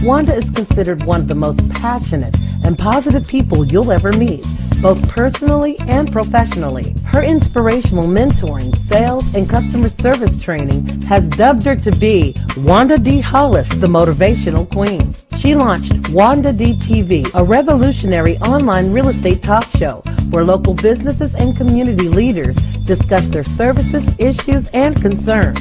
Wanda is considered one of the most passionate and positive people you'll ever meet, both personally and professionally. Her inspirational mentoring, sales, and customer service training has dubbed her to be Wanda D. Hollis, the Motivational Queen. She launched Wanda D TV, a revolutionary online real estate talk show where local businesses and community leaders discuss their services, issues, and concerns.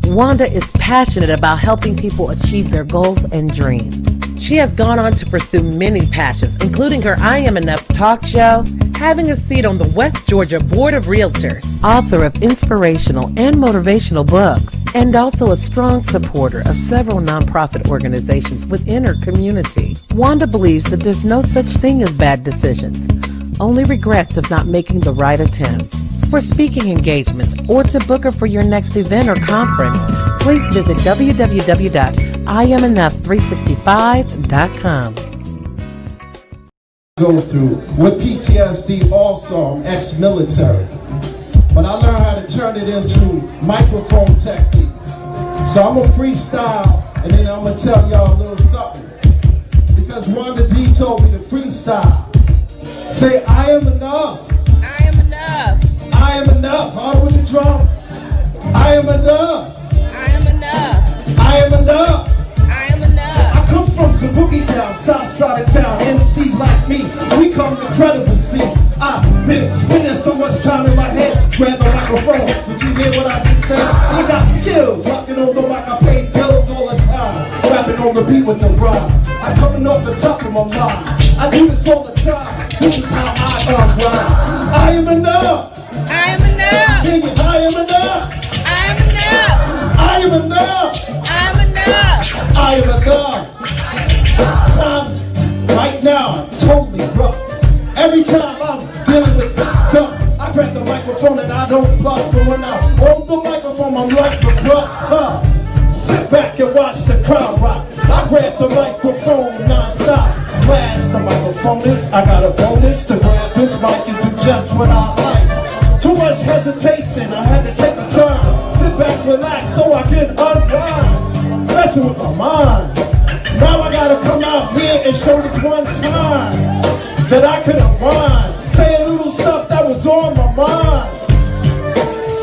Wanda is passionate about helping people achieve their goals and dreams. She has gone on to pursue many passions, including her I Am Enough talk show, having a seat on the West Georgia Board of Realtors, author of inspirational and motivational books, and also a strong supporter of several nonprofit organizations within her community. Wanda believes that there's no such thing as bad decisions, only regrets of not making the right attempt. For speaking engagements or to book her for your next event or conference, please visit www.iamenough365.com. Go through with PTSD also, I'm ex-military, but I learned how to turn it into microphone techniques. So I'm gonna freestyle and then I'm gonna tell y'all a little something, because Wanda D told me to freestyle. Say, I am enough. I am enough. I am enough. Hard with the drums. I am enough. I am enough. I am enough. I am enough. I come from the boogie down, south side of town. MCs like me, we come incredible. See, I've been spending so much time in my head. Grab the microphone. Did you hear what I just said? I got skills. Rocking on the mic, I pay bills all the time. Rapping on the beat with the rhyme. I'm coming off the top of my mind. I do this all the time. This is how I unwind. I am enough. I am enough. Sing it. I am enough. I am enough. I am enough. I am enough. I am enough. Times right now totally rough. Every time I'm dealing with this stuff, I grab the microphone and I don't bluff. And when I hold the microphone, I'm like the bluff. Sit back and watch the crowd rock. I grab the microphone non-stop. Blast the microphone is, I got a bonus to grab this mic and do just what I like. Too much hesitation, I had to take a turn. Sit back, relax, so I can unwind. Messing with my mind. Now I gotta come out here and show this one time that I could unwind. Say a little stuff that was on my mind.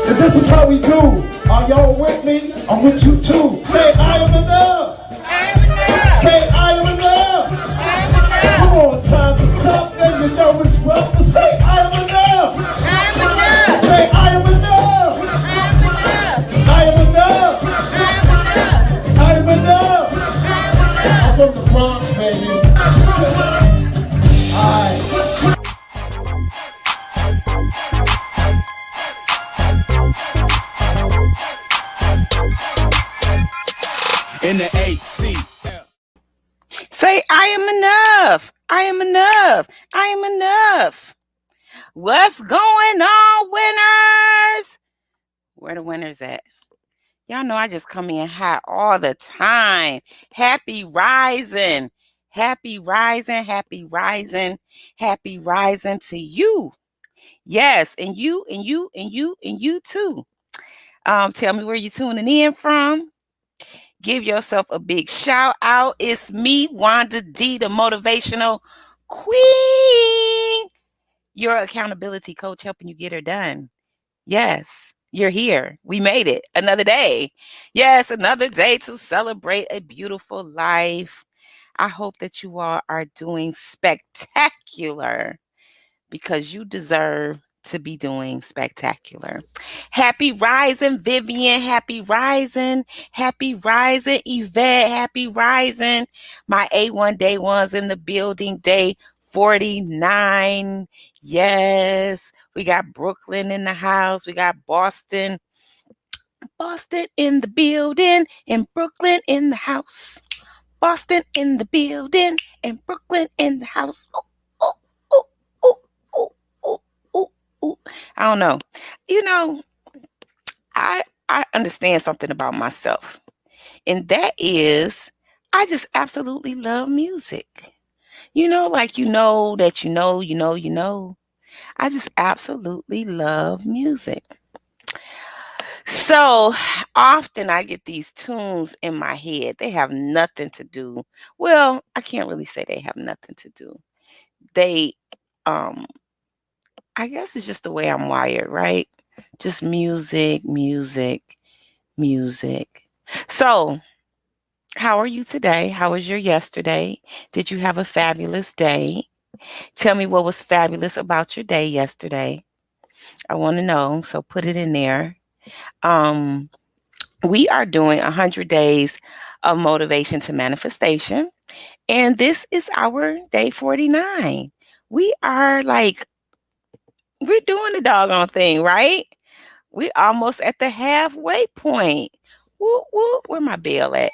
And this is how we do. Are y'all with me? I'm with you too. Say, I am enough. I am enough. Say, I am enough. I am enough. Come on, times are tough and you know it's rough, but say, I am enough. I am enough. Say, I am enough. I am enough. I am enough. I am enough. I'm from the Bronx, baby. Alright. In the 8C. Say, I am enough. I am enough. I am enough. What's going on, winners? Where the winners at? Y'all know I just come in hot all the time. Happy rising. Happy rising. Happy rising. Happy rising to you. Yes, and you, and you, and you, and you too. Tell me where you're tuning in from. Give yourself a big shout out. It's me, Wanda D, the Motivational Queen, your accountability coach, helping you get her done. Yes, you're here. We made it. Another day. Yes, another day to celebrate a beautiful life. I hope that you all are doing spectacular, because you deserve to be doing spectacular. Happy rising, Vivian. Happy rising. Happy rising, Yvette. Happy rising. My A1 day ones in the building. Day 49. Yes. We got Brooklyn in the house. We got Boston. Boston in the building. And Brooklyn in the house. Boston in the building. And Brooklyn in the house. Oh, oh, oh, oh, oh, oh, oh, oh. I don't know. You know, I understand something about myself. And that is, I just absolutely love music. You know, like you know that you know. I just absolutely love music. So often I get these tunes in my head. They have nothing to do. Well, I can't really say they have nothing to do. They um I guess it's just the way I'm wired, right? Just music, music, music. So, how are you today? How was your yesterday? Did you have a fabulous day? Tell me what was fabulous about your day yesterday. I want to know, so put it in there. Um we are doing 100 days of motivation to manifestation, and this is our day 49. We are like we're doing the doggone thing, right? We almost at the halfway point. Whoop whoop. Where my bell at?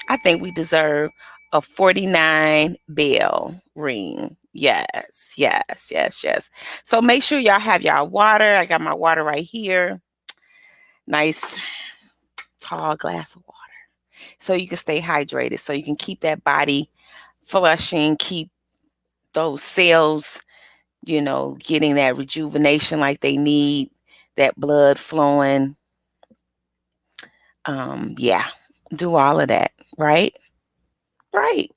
I think we deserve a 49 bell ring. Yes, yes, yes, yes. So make sure y'all have y'all water. I got my water right here. Nice tall glass of water. So you can stay hydrated. So you can keep that body flushing, keep those cells, getting that rejuvenation like they need, that blood flowing. Yeah, do all of that, right? Right.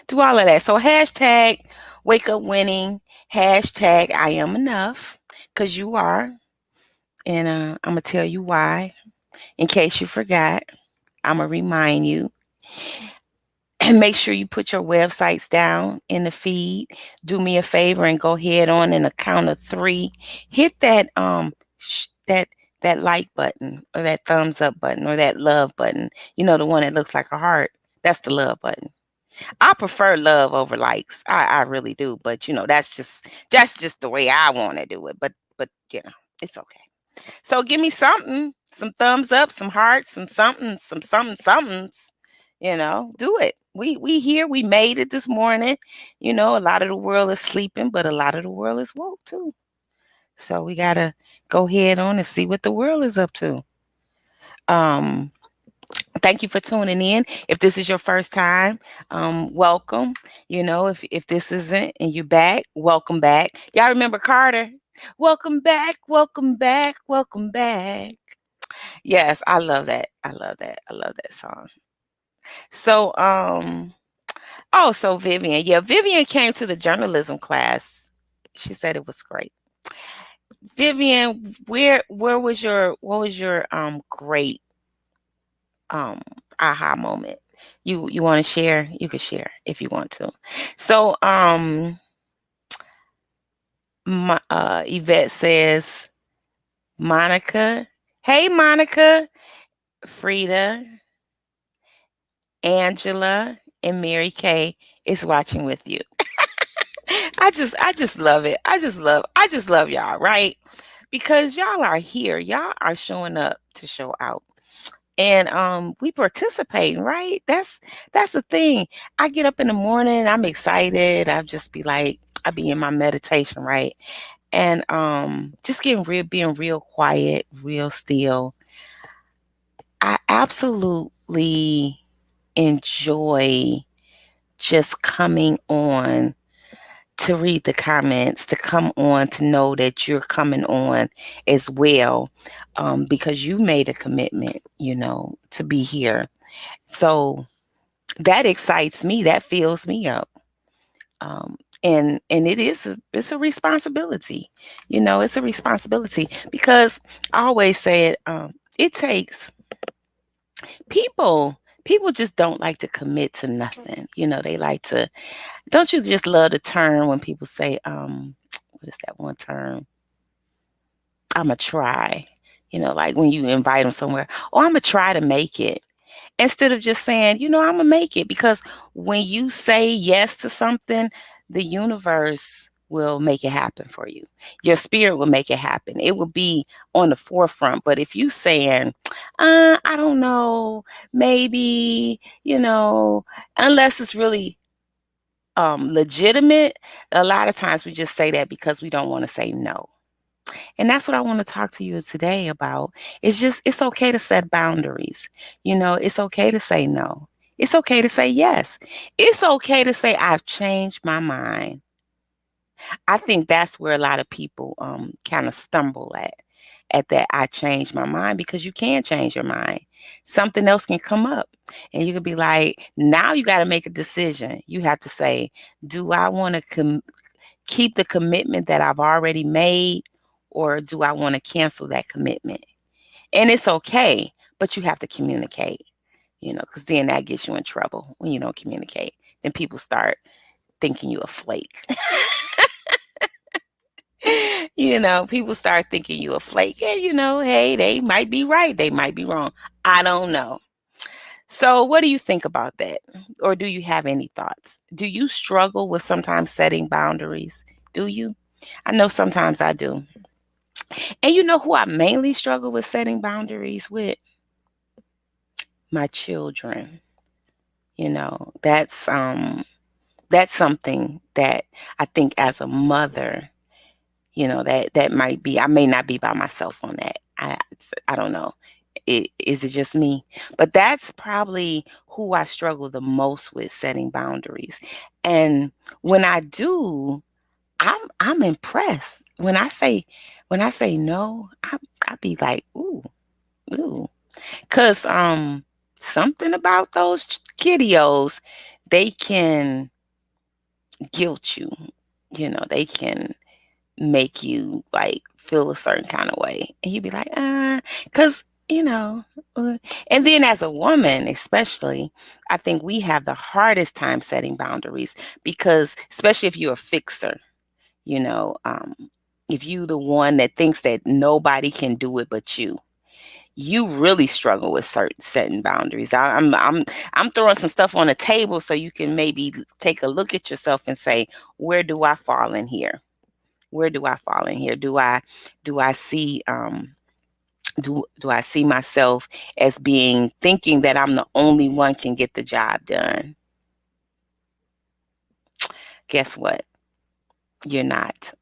Do all of that. So hashtag wake up winning, hashtag I am enough, because you are. And I'm going to tell you why. In case you forgot, I'm going to remind you. And make sure you put your websites down in the feed. Do me a favor and go ahead on in a count of three. Hit that like button, or that thumbs up button, or that love button. The one that looks like a heart. That's the love button. I prefer love over likes. I really do. But that's just the way I want to do it. But it's okay. So give me something, some thumbs up, some hearts, some something, some something, somethings. Do it. We here. We made it this morning. A lot of the world is sleeping, but a lot of the world is woke too. So we gotta go head on and see what the world is up to. Um, Thank you for tuning in. If this is your first time, welcome. If this isn't and you're back, welcome back. Y'all remember Carter? Welcome back, welcome back, welcome back. Yes, I love that. I love that. I love that song. So, oh, so Vivian, yeah, Vivian came to the journalism class. She said it was great. Vivian, where was your what was your great um aha moment? You want to share? You can share if you want to. So Yvette says, Monica, hey Monica, Frida, Angela, and Mary Kay is watching with you. I just love it. I just love y'all, right? Because y'all are here. Y'all are showing up to show out. And we participating, right? That's the thing. I get up in the morning, I'm excited. I be in my meditation, right? And just being real quiet, real still. I absolutely enjoy just coming on to read the comments, to come on, to know that you're coming on as well, because you made a commitment, to be here. So that excites me. That fills me up. And it's a responsibility. It's a responsibility because I always say it. It takes people just don't like to commit to nothing. They like to. Don't you just love the term when people say, what is that one term? I'ma try. Like when you invite them somewhere, oh, I'ma try to make it. Instead of just saying, I'ma make it. Because when you say yes to something, the universe will make it happen for you. Your spirit will make it happen. It will be on the forefront. But if you saying, I don't know, maybe, unless it's really legitimate, a lot of times we just say that because we don't want to say no. And that's what I want to talk to you today about. It's okay to set boundaries. It's okay to say no. It's okay to say yes. It's okay to say I've changed my mind. I think that's where a lot of people kind of stumble at that I changed my mind, because you can change your mind. Something else can come up and you can be like, now you got to make a decision. You have to say, do I want to keep the commitment that I've already made, or do I want to cancel that commitment? And it's okay, but you have to communicate, because then that gets you in trouble when you don't communicate. Then people start thinking you a flake. People start thinking you a flake, and hey, they might be right, they might be wrong. I don't know. So, what do you think about that? Or do you have any thoughts? Do you struggle with sometimes setting boundaries? Do you? I know sometimes I do. And you know who I mainly struggle with setting boundaries with? My children. That's something that I think as a mother, that might be, I may not be by myself on that. I don't know. Is it just me? But that's probably who I struggle the most with setting boundaries. And when I do, I'm impressed. When I say no, I be like, ooh. Cause something about those kiddios, they can guilt you. They can make you like feel a certain kind of way, and you'd be like, because and then as a woman especially, I think we have the hardest time setting boundaries, because especially if you're a fixer, you know um if you the one that thinks that nobody can do it but you really struggle with certain setting boundaries. I'm throwing some stuff on the table so you can maybe take a look at yourself and say, where do I fall in here? Where do I fall in here? Do I see do I see myself as being thinking that I'm the only one can get the job done? Guess what? You're not.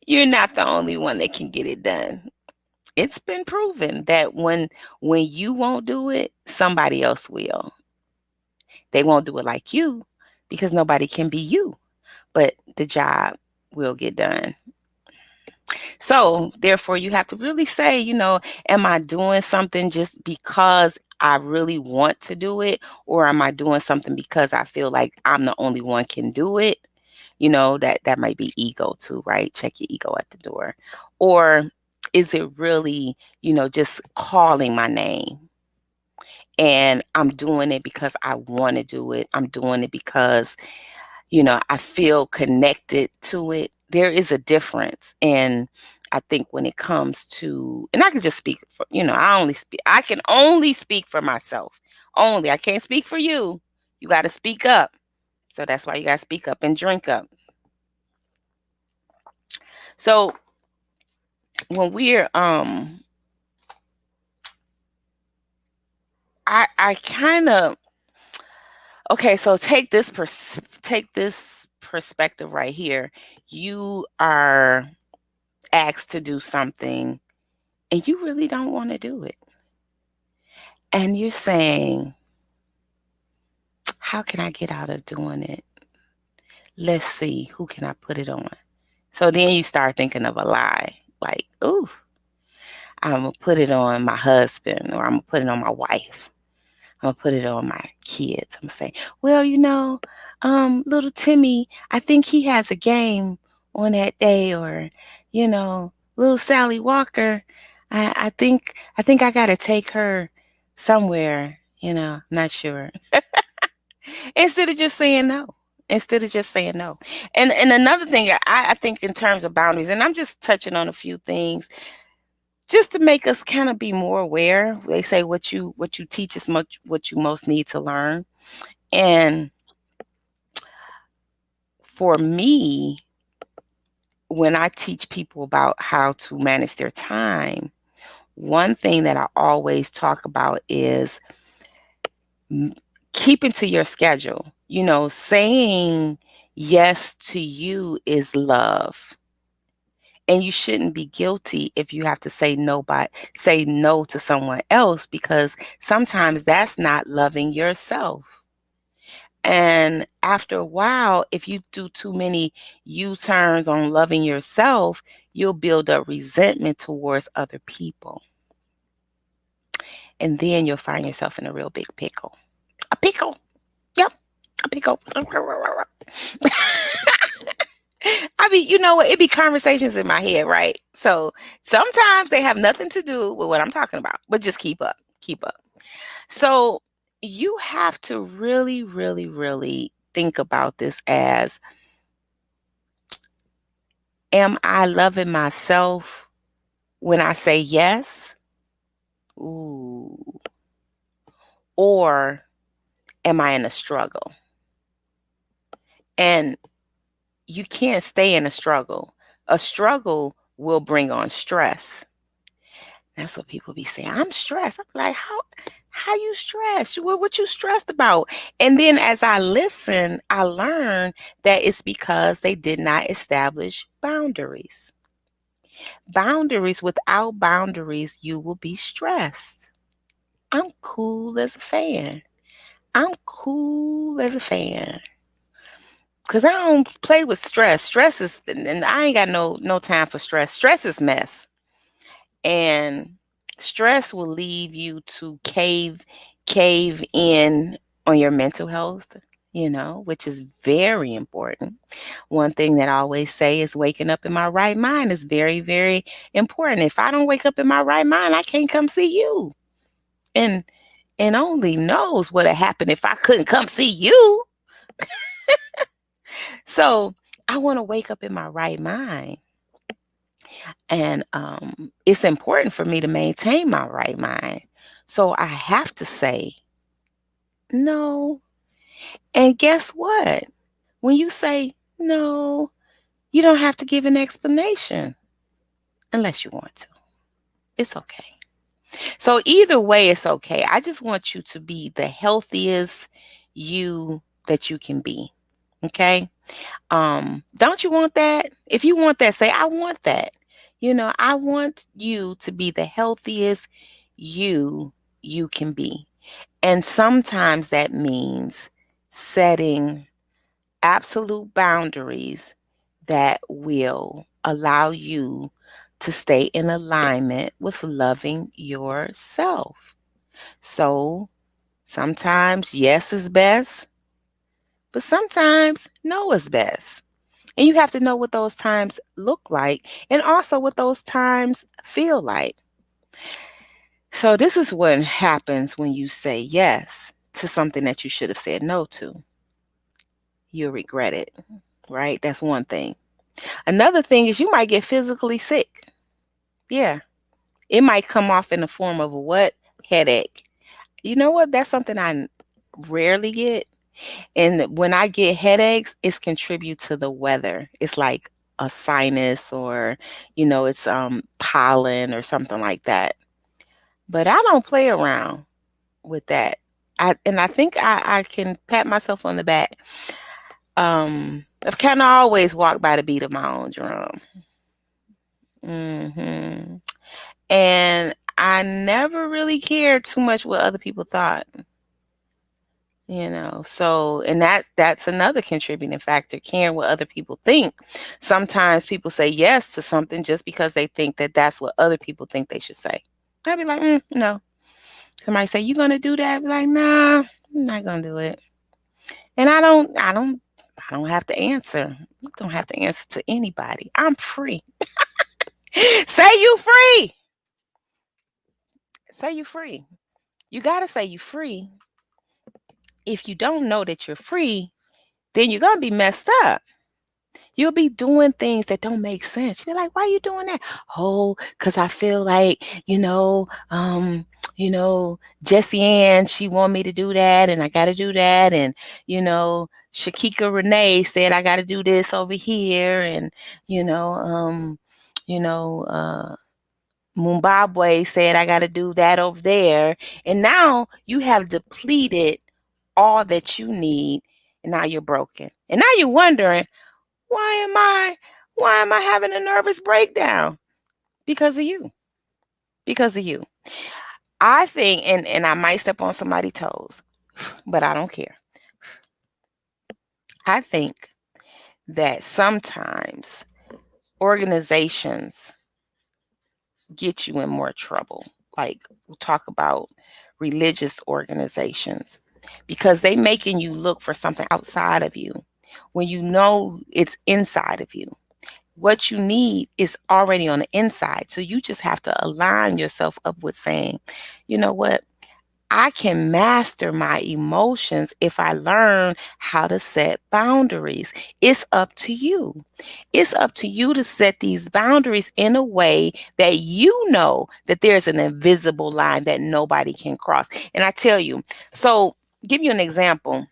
You're not the only one that can get it done. It's been proven that when you won't do it, somebody else will. They won't do it like you, because nobody can be you, but the job will get done. So, therefore, you have to really say, am I doing something just because I really want to do it? Or am I doing something because I feel like I'm the only one can do it? That might be ego too, right? Check your ego at the door. Or is it really, just calling my name? And I'm doing it because I want to do it. I'm doing it because I feel connected to it. There is a difference. And I think when it comes to, and I can just speak for, I can only speak for myself. Only. I can't speak for you. You got to speak up. So that's why you got to speak up and drink up. So when we're, I kind of, okay, so take this perspective right here. You are asked to do something and you really don't want to do it. And you're saying, how can I get out of doing it? Let's see, who can I put it on? So then you start thinking of a lie, like, ooh, I'm going to put it on my husband, or I'm going to put it on my wife. I'm going to put it on my kids. I'm going to say, well, little Timmy, I think he has a game on that day, or, little Sally Walker, I think I got to take her somewhere, not sure. Instead of just saying no. Instead of just saying no. And another thing, I think in terms of boundaries, and I'm just touching on a few things just to make us kind of be more aware. They say what you teach is much what you most need to learn. And for me, when I teach people about how to manage their time, one thing that I always talk about is keeping to your schedule. Saying yes to you is love. And you shouldn't be guilty if you have to say no to someone else, because sometimes that's not loving yourself. And after a while, if you do too many U-turns on loving yourself, you'll build up resentment towards other people. And then you'll find yourself in a real big pickle. A pickle. Yep. A pickle. I mean, you know what? It be conversations in my head, right? So sometimes they have nothing to do with what I'm talking about, but just keep up. Keep up. So you have to really, really, really think about this as, am I loving myself when I say yes? Ooh. Or am I in a struggle? And you can't stay in a struggle. A struggle will bring on stress. That's what people be saying. I'm stressed. I'm like, how you stressed? What you stressed about? And then as I listen, I learn that it's because they did not establish boundaries. Boundaries, without boundaries, you will be stressed. I'm cool as a fan. I'm cool as a fan. Cause I don't play with stress. Stress is, and I ain't got no time for stress. Stress is mess. And stress will leave you to cave in on your mental health, which is very important. One thing that I always say is waking up in my right mind is very, very important. If I don't wake up in my right mind, I can't come see you. And only knows what would happen if I couldn't come see you. So I want to wake up in my right mind. And it's important for me to maintain my right mind. So I have to say no. And guess what? When you say no, you don't have to give an explanation unless you want to. It's okay. So either way, it's okay. I just want you to be the healthiest you that you can be. Okay. Don't you want that? If you want that, say, I want that. I want you to be the healthiest you can be. And sometimes that means setting absolute boundaries that will allow you to stay in alignment with loving yourself. So sometimes yes is best, but sometimes no is best. And you have to know what those times look like and also what those times feel like. So, this is what happens when you say yes to something that you should have said no to. You'll regret it, right? That's one thing. Another thing is you might get physically sick. Yeah. It might come off in the form of a what? Headache. You know what? That's something I rarely get. And when I get headaches, it's contribute to the weather. It's like a sinus or, it's pollen or something like that. But I don't play around with that. I think I can pat myself on the back. I've kind of always walked by the beat of my own drum. hmm And I never really cared too much what other people thought. So, and that's another contributing factor, caring what other people think. Sometimes people say yes to something just because they think that that's what other people think they should say. I'd be like, no. Somebody say, you gonna do that? I'd be like, nah, I'm not gonna do it. And I don't have to answer. I don't have to answer to anybody. I'm free. Say you free. Say you free. You gotta say you free. If you don't know that you're free, then you're gonna be messed up. You'll be doing things that don't make sense. You're like, why are you doing that? Oh, because I feel like, Jessie Ann, she want me to do that and I gotta do that. And, Shakika Renee said I gotta do this over here. And, you know, um, you know, Mumbabwe said I gotta do that over there. And now you have depleted all that you need, and now you're broken. And now you're wondering, why am I having a nervous breakdown? Because of you. Because of you. I think, and I might step on somebody's toes, but I don't care. I think that sometimes organizations get you in more trouble. Like we'll talk about religious organizations because they making you look for something outside of you when you know it's inside of you. What you need is already on the inside. So you just have to align yourself up with saying, you know what? I can master my emotions if I learn how to set boundaries. It's up to you. It's up to you to set these boundaries in a way that you know that there's an invisible line that nobody can cross. And I tell you, so give you an example.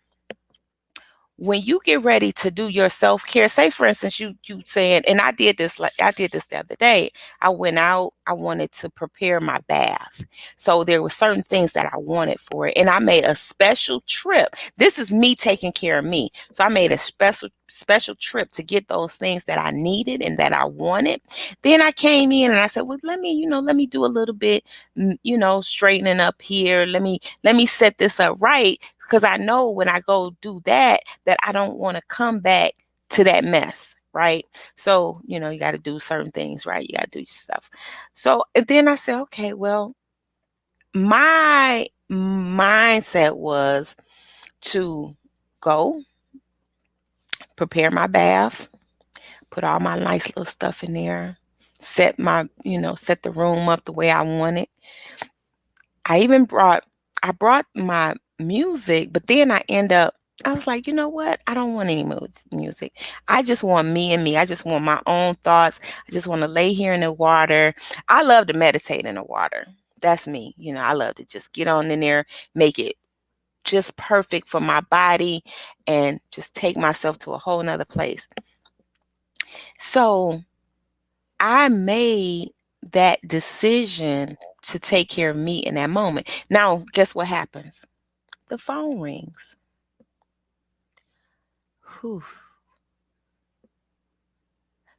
When you get ready to do your self-care, say for instance, you saying, and I did this the other day. I went out, I wanted to prepare my bath. So there were certain things that I wanted for it. And I made a special trip. This is me taking care of me. So I made a special trip to get those things that I needed and that I wanted. Then I came in and I said, well, let me do a little bit, straightening up here. Let me set this up right. Because I know when I go do that I don't want to come back to that mess, right? So, you got to do certain things, right? You got to do your stuff. So, and then I said, okay, well, my mindset was to go prepare my bath, put all my nice little stuff in there, set the room up the way I want it. I brought my music, but then I was like, you know what? I don't want any music. I just want me and me. I just want my own thoughts. I just want to lay here in the water. I love to meditate in the water. That's me. I love to just get on in there, make it just perfect for my body, and just take myself to a whole nother place. So I made that decision to take care of me in that moment. Now, guess what happens? The phone rings. Whew.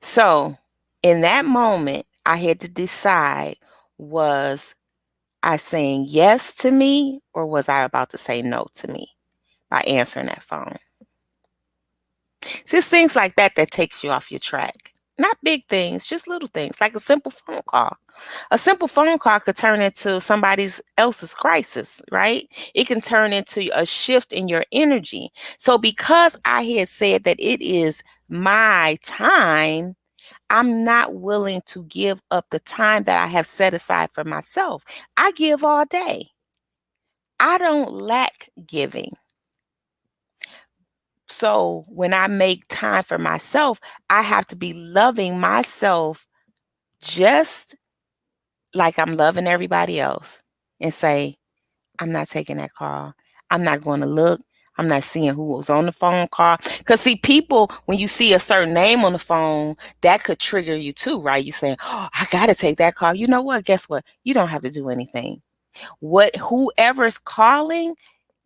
So, in that moment, I had to decide, was I saying yes to me or was I about to say no to me by answering that phone? It's things like that takes you off your track. Not big things, just little things, like a simple phone call. A simple phone call could turn into somebody else's crisis, right? It can turn into a shift in your energy. So because I had said that it is my time, I'm not willing to give up the time that I have set aside for myself. I give all day. I don't lack giving. So when I make time for myself, I have to be loving myself just like I'm loving everybody else and say, I'm not taking that call. I'm not going to look. I'm not seeing who was on the phone call. Because, see, people, when you see a certain name on the phone, that could trigger you too, right? You saying, oh, I got to take that call. You know what? Guess what? You don't have to do anything. Whoever's calling,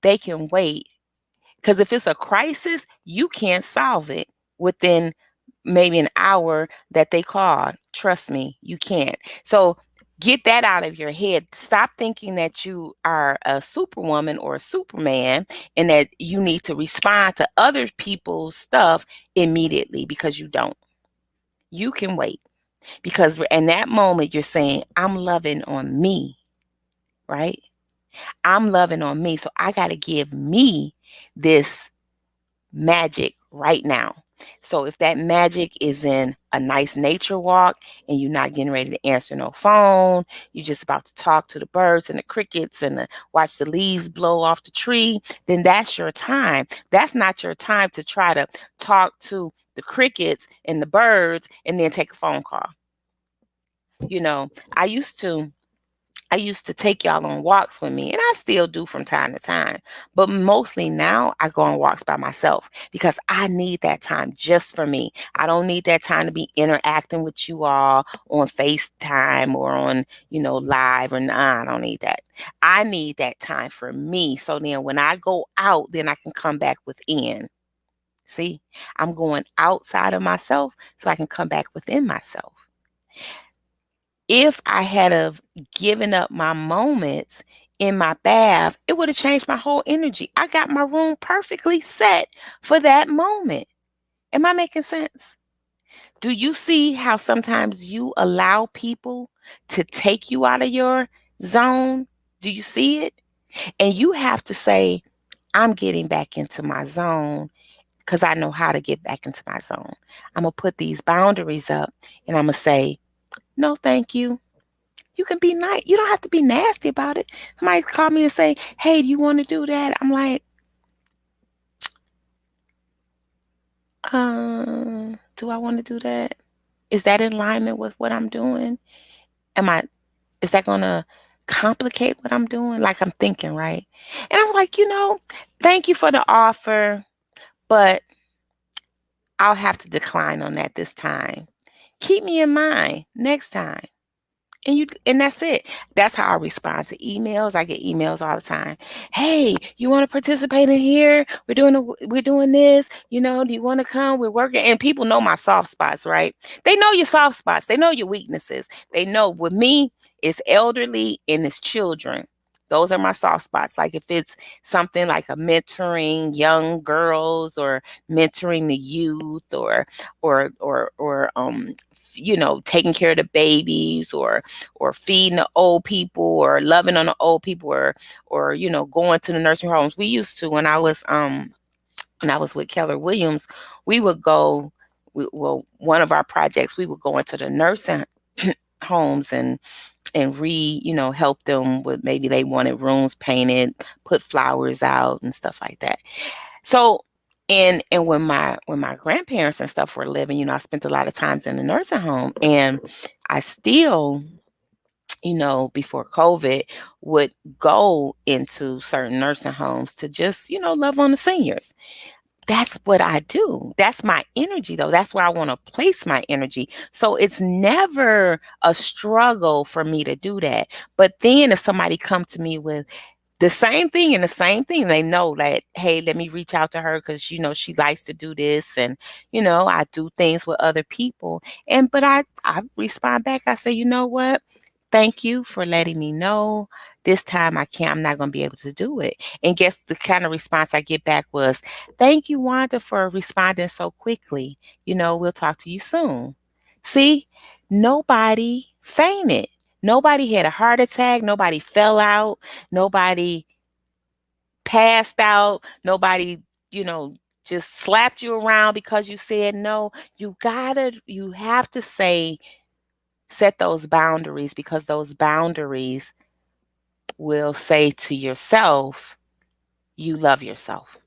they can wait. Because if it's a crisis, you can't solve it within maybe an hour that they called. Trust me, you can't. So get that out of your head. Stop thinking that you are a superwoman or a superman and that you need to respond to other people's stuff immediately, because you don't. You can wait, because in that moment you're saying, I'm loving on me, right? I'm loving on me. So I got to give me this magic right now. So if that magic is in a nice nature walk and you're not getting ready to answer no phone, you're just about to talk to the birds and the crickets and watch the leaves blow off the tree, then that's your time. That's not your time to try to talk to the crickets and the birds and then take a phone call. You know, I used to take y'all on walks with me, and I still do from time to time. But mostly now I go on walks by myself because I need that time just for me. I don't need that time to be interacting with you all on FaceTime or on, live, or nah, I don't need that. I need that time for me. So then when I go out, then I can come back within. See, I'm going outside of myself so I can come back within myself. If I had have given up my moments in my bath, it would have changed my whole energy. I got my room perfectly set for that moment. Am I making sense? Do you see how sometimes you allow people to take you out of your zone? Do you see it? And you have to say, I'm getting back into my zone because I know how to get back into my zone. I'm going to put these boundaries up and I'm going to say, no, thank you. You can be nice. You don't have to be nasty about it. Somebody call me and say, hey, do you want to do that? I'm like, do I want to do that? Is that in alignment with what I'm doing? Am I, is that going to complicate what I'm doing? Like I'm thinking, right? And I'm like, thank you for the offer, but I'll have to decline on that this time. Keep me in mind next time. And that's it. That's how I respond to emails. I get emails all the time. Hey, you want to participate in here? We're doing this. Do you want to come? We're working. And people know my soft spots, right? They know your soft spots. They know your weaknesses. They know with me, it's elderly and it's children. Those are my soft spots. Like if it's something like a mentoring young girls or mentoring the youth or taking care of the babies or feeding the old people or loving on the old people or going to the nursing homes. We used to when I was with Keller Williams, we would go one of our projects, we would go into the nursing homes and help them with, maybe they wanted rooms painted, put flowers out and stuff like that. So and when my grandparents and stuff were living, I spent a lot of times in the nursing home, and I still, before COVID, would go into certain nursing homes to just, love on the seniors. That's what I do. That's my energy, though. That's where I want to place my energy. So it's never a struggle for me to do that. But then if somebody come to me with the same thing and the same thing, they know that, hey, let me reach out to her because, she likes to do this. And, I do things with other people. But I respond back. I say, you know what? Thank you for letting me know. This time I'm not going to be able to do it. And guess the kind of response I get back was, thank you, Wanda, for responding so quickly. We'll talk to you soon. See, nobody fainted. Nobody had a heart attack. Nobody fell out. Nobody passed out. Nobody, you know, just slapped you around because you said no. You have to set those boundaries, because those boundaries will say to yourself, you love yourself.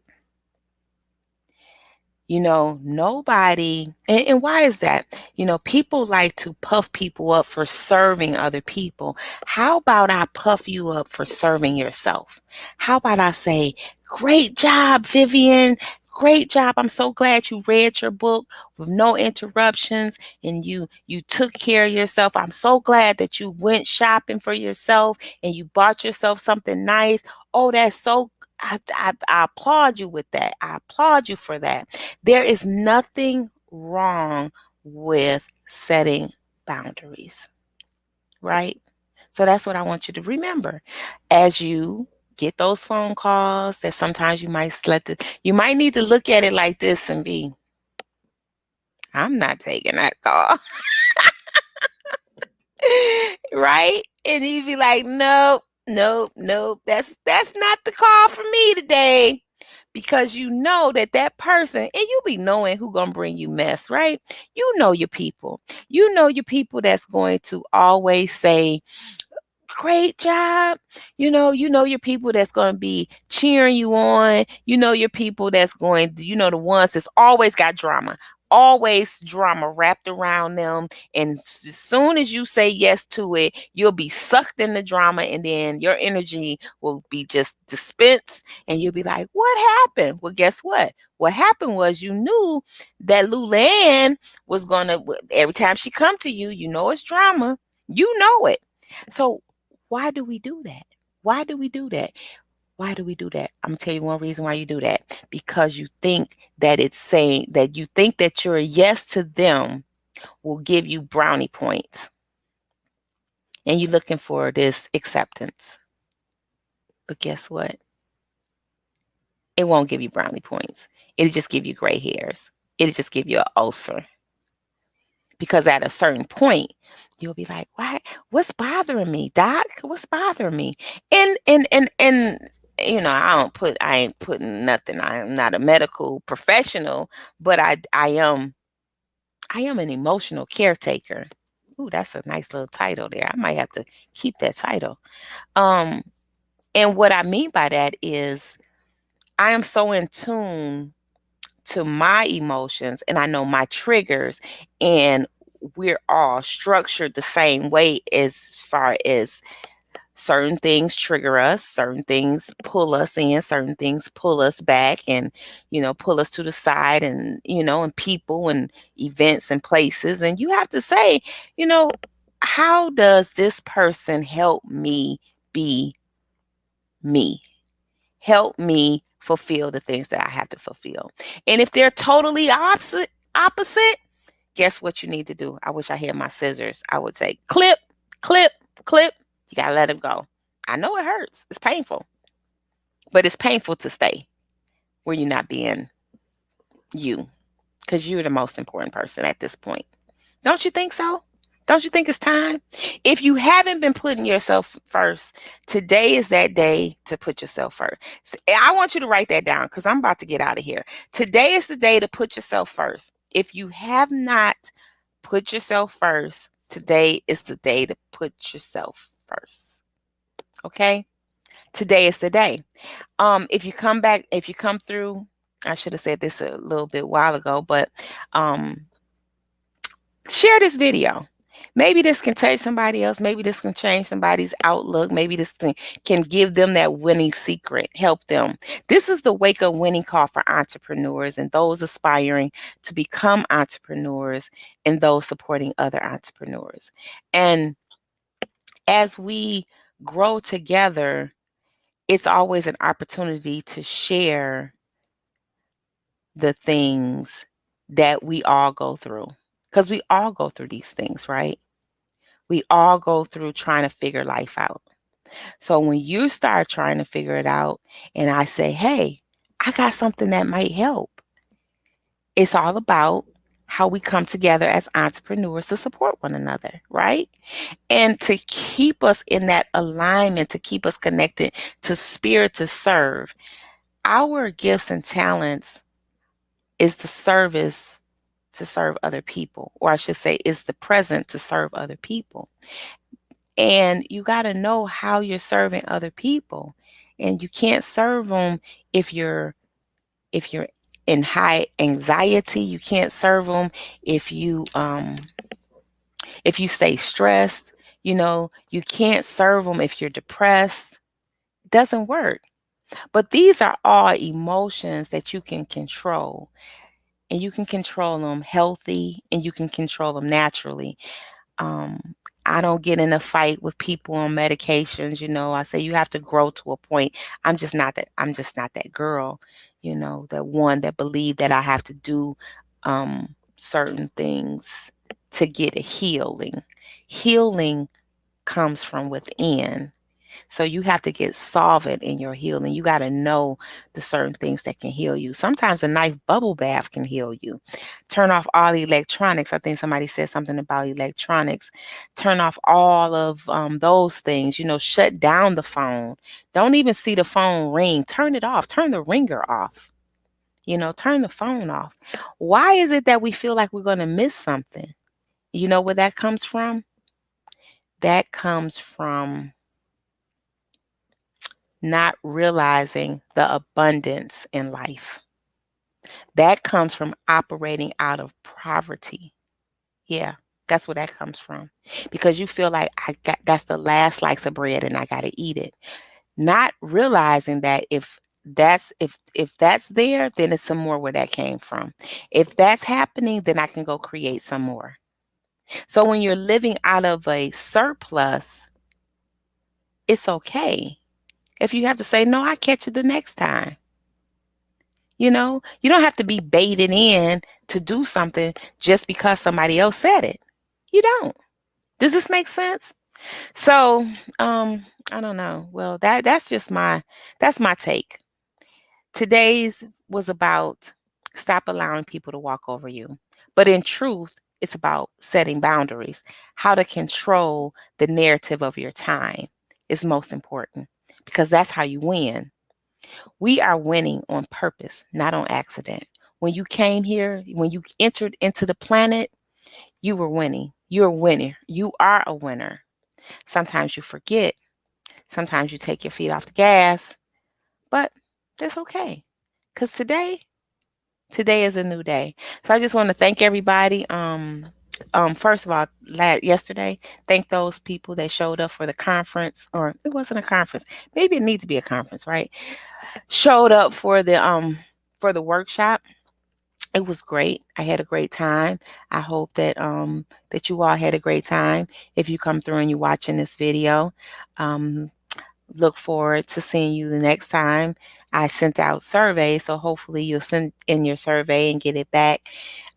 Nobody, and why is that? People like to puff people up for serving other people. How about I puff you up for serving yourself? How about I say, great job, Vivian. Great job. I'm so glad you read your book with no interruptions and you took care of yourself. I'm so glad that you went shopping for yourself and you bought yourself something nice. Oh, that's so I applaud you with that. I applaud you for that. There is nothing wrong with setting boundaries, right? So that's what I want you to remember as you get those phone calls that sometimes you might need to look at it like this and be, I'm not taking that call. Right? And you'd be like, nope, nope, nope. That's not the call for me today. Because you know that person, and you be knowing who gonna bring you mess, right? You know your people. You know your people that's going to always say, great job. You know your people that's going to be cheering you on. You know your people that's going to, the ones that's always drama wrapped around them. And as soon as you say yes to it, you'll be sucked in the drama, and then your energy will be just dispensed, and you'll be like, what happened? Well, guess what? What happened was you knew that Lulann was going to, every time she come to you, it's drama. You know it. So why do we do that? Why do we do that? Why do we do that? I'm gonna tell you one reason why you do that. Because you think that your yes to them will give you brownie points. And you're looking for this acceptance. But guess what? It won't give you brownie points. It'll just give you gray hairs. It'll just give you an ulcer. Because at a certain point, you'll be like, "What? What's bothering me, doc? What's bothering me?" And I ain't putting nothing. I am not a medical professional, but I am an emotional caretaker. Ooh, that's a nice little title there. I might have to keep that title. Um, and what I mean by that is I am so in tune to my emotions and I know my triggers, and we're all structured the same way as far as certain things trigger us, certain things pull us in, certain things pull us back and, pull us to the side and, and people and events and places. And you have to say, you know, how does this person help me be me? Help me fulfill the things that I have to fulfill. And if they're totally opposite, guess what you need to do? I wish I had my scissors. I would say clip, clip, clip. You got to let them go. I know it hurts. It's painful. But it's painful to stay where you're not being you, because you're the most important person at this point. Don't you think so? Don't you think it's time? If you haven't been putting yourself first, today is that day to put yourself first. I want you to write that down because I'm about to get out of here. Today is the day to put yourself first. If you have not put yourself first, today is the day to put yourself first. Okay? Today is the day. If you come through, I should have said this a little bit while ago, but share this video. Maybe this can touch somebody else. Maybe this can change somebody's outlook. Maybe this can give them that winning secret, help them. This is the Wake Up Winning call for entrepreneurs and those aspiring to become entrepreneurs and those supporting other entrepreneurs. And as we grow together, it's always an opportunity to share the things that we all go through. Because we all go through these things, right? We all go through trying to figure life out. So when you start trying to figure it out, and I say, hey, I got something that might help, it's all about how we come together as entrepreneurs to support one another, right? And to keep us in that alignment, to keep us connected to spirit to serve. Our gifts and talents is the service to serve other people, or I should say, is the present to serve other people. And you got to know how you're serving other people. And you can't serve them if you're in high anxiety. You can't serve them if you stay stressed. You can't serve them if you're depressed. It doesn't work. But these are all emotions that you can control. And you can control them healthy and you can control them naturally. Um, I don't get in a fight with people on medications. I say you have to grow to a point. I'm just not that girl, that one that believe that I have to do certain things to get a healing. Healing comes from within. So you have to get solvent in your healing. You got to know the certain things that can heal you. Sometimes a nice bubble bath can heal you. Turn off all the electronics. I think somebody said something about electronics. Turn off all of those things. Shut down the phone. Don't even see the phone ring. Turn it off. Turn the ringer off. Turn the phone off. Why is it that we feel like we're going to miss something? You know where that comes from? That comes from not realizing the abundance in life. That comes from operating out of poverty. Yeah, that's where that comes from. Because you feel like that's the last slice of bread and I got to eat it. Not realizing that if that's there, then it's some more where that came from. If that's happening, then I can go create some more. So when you're living out of a surplus, it's okay. If you have to say, no, I catch you the next time. You don't have to be baited in to do something just because somebody else said it. You don't. Does this make sense? So, I don't know. Well, that's my take. Today's was about stop allowing people to walk over you. But in truth, it's about setting boundaries. How to control the narrative of your time is most important because that's how you win. We are winning on purpose, not on accident. When you came here, when you entered into the planet, you were winning. You're a winner. You are a winner. Sometimes you forget. Sometimes you take your feet off the gas, but that's okay. Because today is a new day. So I just want to thank everybody. First of all, yesterday, thank those people that showed up for the conference, or it wasn't a conference. Maybe it needs to be a conference, right? Showed up for the workshop. It was great. I had a great time. I hope that you all had a great time. If you come through and you're watching this video, um, look forward to seeing you the next time. I sent out surveys, so hopefully you'll send in your survey and get it back.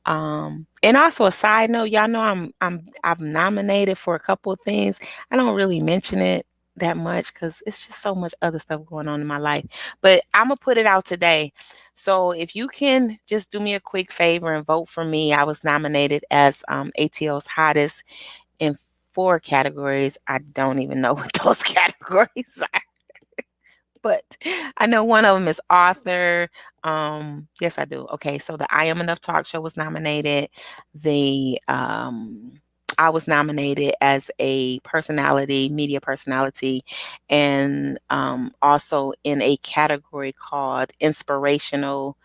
And also a side note, y'all know I'm nominated for a couple of things. I don't really mention it that much because it's just so much other stuff going on in my life. But I'm gonna put it out today. So if you can just do me a quick favor and vote for me, I was nominated as ATL's hottest in 4 categories. I don't even know what those categories are, but I know one of them is author. Yes, I do. Okay, so the I Am Enough talk show was nominated. The I was nominated as a personality, media personality, and also in a category called inspirational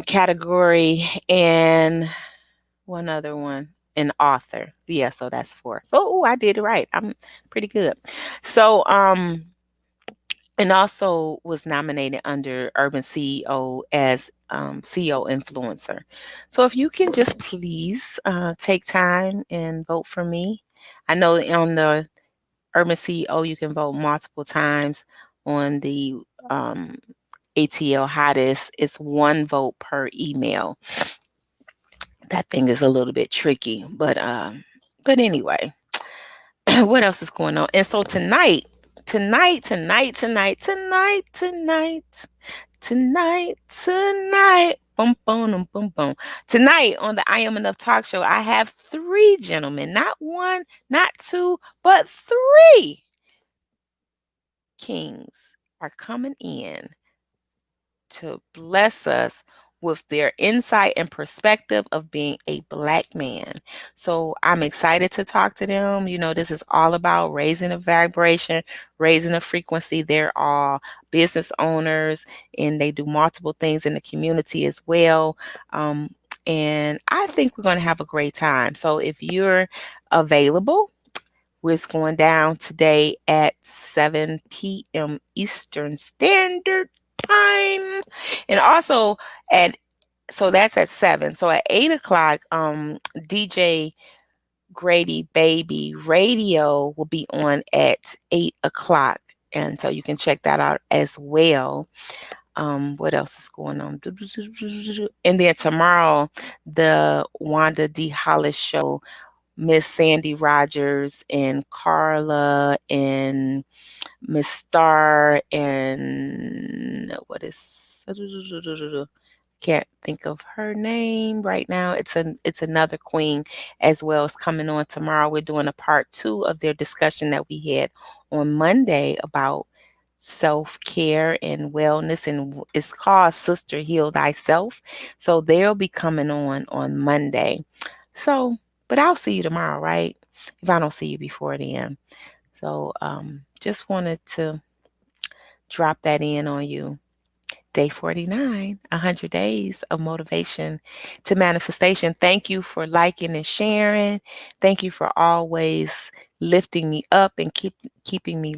category, and one other one, an author. Yeah, so that's 4. So, ooh, I did it right. I'm pretty good. So, and also was nominated under Urban CEO as CEO influencer. So, if you can just please take time and vote for me. I know on the Urban CEO you can vote multiple times. On the um, ATL hottest, it's 1 vote per email. That thing is a little bit tricky, but anyway, what else is going on? And so tonight, boom, boom, boom, boom. Tonight on the I Am Enough talk show, I have 3 gentlemen, not 1, not 2, but 3 kings are coming in to bless us with their insight and perspective of being a Black man. So I'm excited to talk to them. You know, this is all about raising a vibration, raising a frequency. They're all business owners and they do multiple things in the community as well. And I think we're going to have a great time. So if you're available, it's going down today at 7 p.m. Eastern Standard Time. And also at so that's at 7. So at 8 o'clock, DJ Grady Baby Radio will be on at 8 o'clock. And so you can check that out as well. What else is going on? And then tomorrow, the Wanda D. Hollis show, Miss Sandy Rogers and Carla and Miss Star and what is can't think of her name right now. It's another queen as well. It's coming on tomorrow. We're doing a part 2 of their discussion that we had on Monday about self-care and wellness, and it's called Sister Heal Thyself. So they'll be coming on Monday. So, but I'll see you tomorrow, right? If I don't see you before then. So just wanted to drop that in on you. Day 49, 100 days of motivation to manifestation. Thank you for liking and sharing. Thank you for always lifting me up and keeping me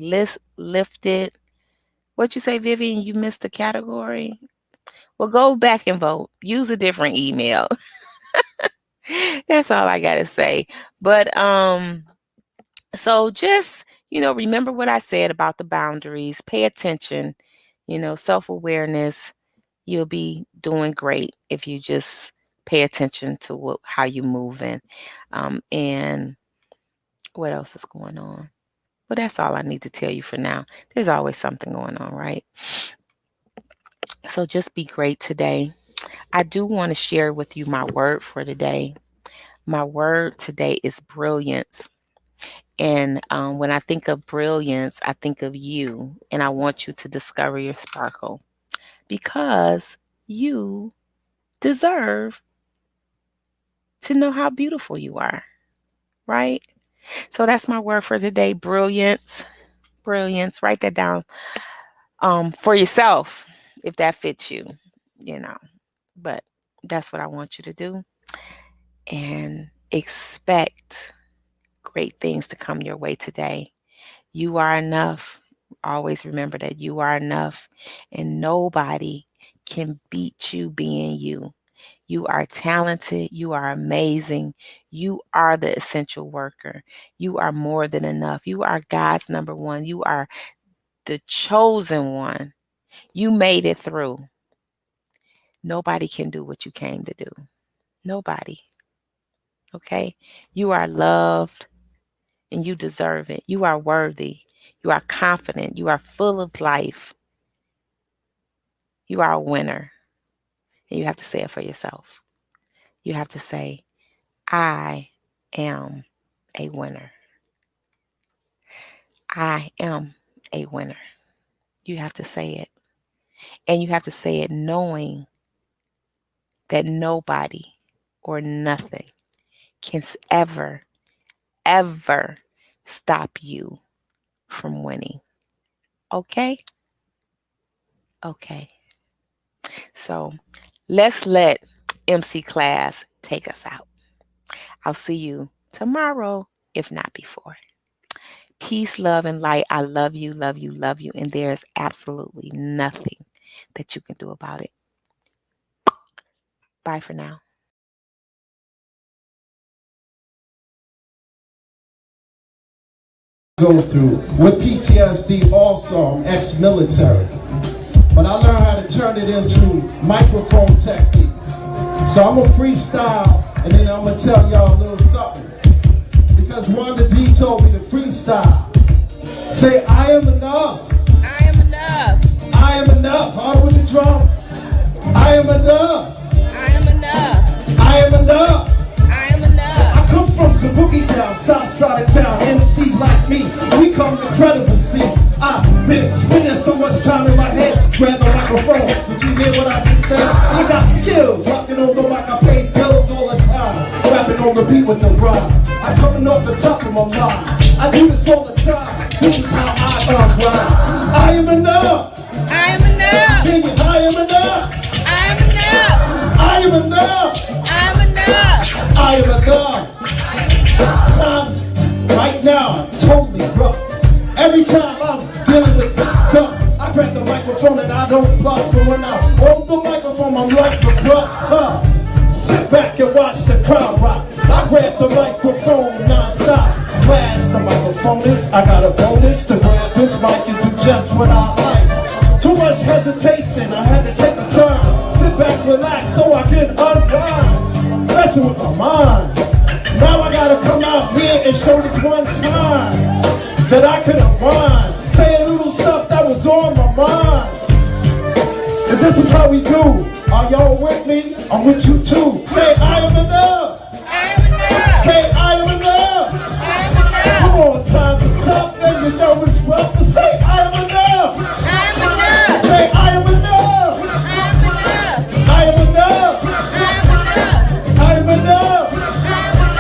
lifted. What you say, Vivian? You missed a category? Well, go back and vote. Use a different email. That's all I got to say. But so just, remember what I said about the boundaries. Pay attention, self-awareness. You'll be doing great if you just pay attention to how you're moving. And What else is going on? Well, that's all I need to tell you for now. There's always something going on, right? So just be great today. I do want to share with you my word for today. My word today is brilliance. And when I think of brilliance, I think of you. And I want you to discover your sparkle because you deserve to know how beautiful you are, right? So that's my word for today, brilliance. Brilliance. Write that down for yourself if that fits you, you know. But that's what I want you to do. And expect great things to come your way today. You are enough. Always remember that you are enough, and nobody can beat you being you. You are talented. You are amazing. You are the essential worker. You are more than enough. You are God's number one. You are the chosen one. You made it through. Nobody can do what you came to do. Nobody. Okay? You are loved and you deserve it. You are worthy. You are confident. You are full of life. You are a winner. And you have to say it for yourself. You have to say, I am a winner. I am a winner. You have to say it. And you have to say it knowing that nobody or nothing can ever, ever stop you from winning. Okay? Okay. So let's let MC Class take us out. I'll see you tomorrow, if not before. Peace, love, and light. I love you, love you, love you. And there's absolutely nothing that you can do about it. Bye for now. Go through with PTSD also. I'm ex-military, but I learned how to turn it into microphone techniques. So I'm gonna freestyle and then I'm gonna tell y'all a little something, because Wanda D told me to freestyle. Say, I am enough. I am enough. I am enough. Hard with the drums. I am enough. I am enough. I am enough. I am enough. I come from the boogie down, south side of town. MCs like me, we come incredible. See, I've been spending so much time in my head. Grab the microphone, did you hear what I just said? I got skills, rocking on the mic, I pay bills all the time. Rapping on the beat with the rhyme. I'm coming off the top of my mind. I do this all the time. This is how I unwind. I am enough. I am enough. Can you? I am enough. I am enough. I am enough. I am enough. I am enough. Times right now are totally rough. Every time I'm dealing with this stuff, I grab the microphone and I don't bluff. And when I hold the microphone, I'm like the bluff. Sit back and watch the crowd rock. I grab the microphone non-stop. Blast the microphone is, I got a bonus to grab this mic and do just what I like. Too much hesitation, I had to take a turn. Sit back, relax so I can unwind. Messing with my mind. Now I gotta come out here and show this one time that I could unwind. Say a little stuff that was on my mind. And this is how we do. Are y'all with me? I'm with you too. Say I am enough. I am enough. Say I am enough. I am enough. Come on, times are tough and you know it's rough. But say I am enough. I am enough. Say I am enough. I am enough. I am enough. I am enough.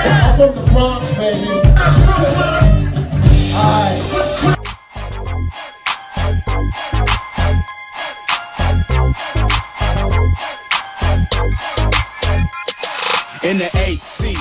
I'm from the Bronx, baby. Alright. In the 8C.